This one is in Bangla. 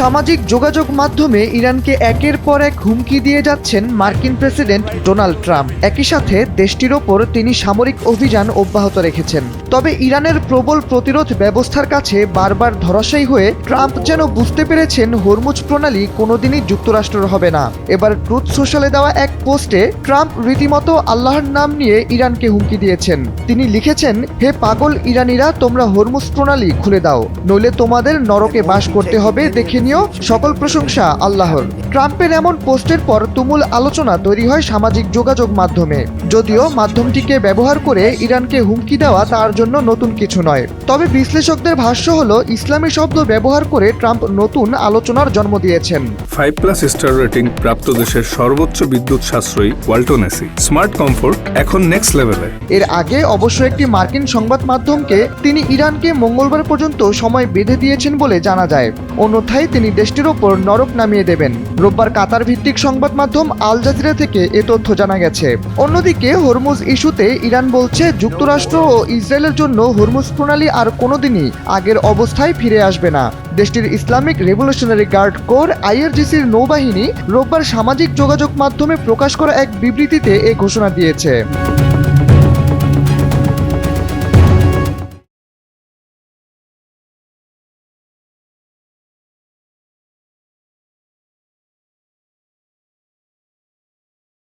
সামাজিক যোগাযোগ মাধ্যমে ইরানকে একের পর এক হুমকি দিয়ে যাচ্ছেন মার্কিন প্রেসিডেন্ট ডোনাল্ড ট্রাম্প। একই সাথে দেশটির ওপর তিনি সামরিক অভিযান অব্যাহত রেখেছেন। তবে ইরানের প্রবল প্রতিরোধ ব্যবস্থার কাছে বারবার ধরাশায়ী হয়ে ট্রাম্প যেন বুঝতে পেরেছেন হরমুজ প্রণালী কোনোদিনই যুক্তরাষ্ট্রের হবে না। এবার ট্রুথ সোশ্যালে দেওয়া এক পোস্টে ট্রাম্প রীতিমতো আল্লাহর নাম নিয়ে ইরানকে হুমকি দিয়েছেন। তিনি লিখেছেন, হে পাগল ইরানিরা, তোমরা হরমুজ প্রণালী খুলে দাও, নইলে তোমাদের নরকে বাস করতে হবে, দেখে নিও, সকল প্রশংসা আল্লাহর। ট্রাম্পের এমন পোস্টের পর তুমুল আলোচনা তৈরি হয় সামাজিক যোগাযোগ মাধ্যমে। যদিও মাধ্যমটিকে ব্যবহার করে ইরানকে হুমকি দেওয়া তার জন্য নতুন কিছু নয়। তবে বিশ্লেষকদের ভাষ্য হলো, ইসলামী শব্দ ব্যবহার করে ট্রাম্প নতুন আলোচনার জন্ম দিয়েছেন। 5+ স্টার রেটিং প্রাপ্ত দেশের সর্বোচ্চ বিদ্যুৎ সাশ্রয়ী ওয়ালটন এসি স্মার্ট কমফোর্ট এখন নেক্সট লেভেলে। এর আগে অবশ্য একটি মার্কিন সংবাদ মাধ্যমকে তিনি ইরানকে মঙ্গলবার পর্যন্ত সময় বেঁধে দিয়েছেন বলে জানা যায়। অন্যথায় তিনি দেশটির ওপর নরক নামিয়ে দেবেন। রোববার কাতার ভিত্তিক সংবাদ মাধ্যম আল জাজিরা থেকে এ তথ্য জানা গেছে। অন্যদিকে হরমুজ ইস্যুতে ইরান বলছে, যুক্তরাষ্ট্র ও ইসরায়েলের জন্য হরমুজ প্রণালী আর কোনোদিনই আগের অবস্থায় ফিরে আসবে না। দেশটির ইসলামিক রেভলিউশনারি গার্ড কোর IRGCর নৌবাহিনী রোববার সামাজিক যোগাযোগ মাধ্যমে প্রকাশ করা এক বিবৃতিতে এ ঘোষণা দিয়েছে।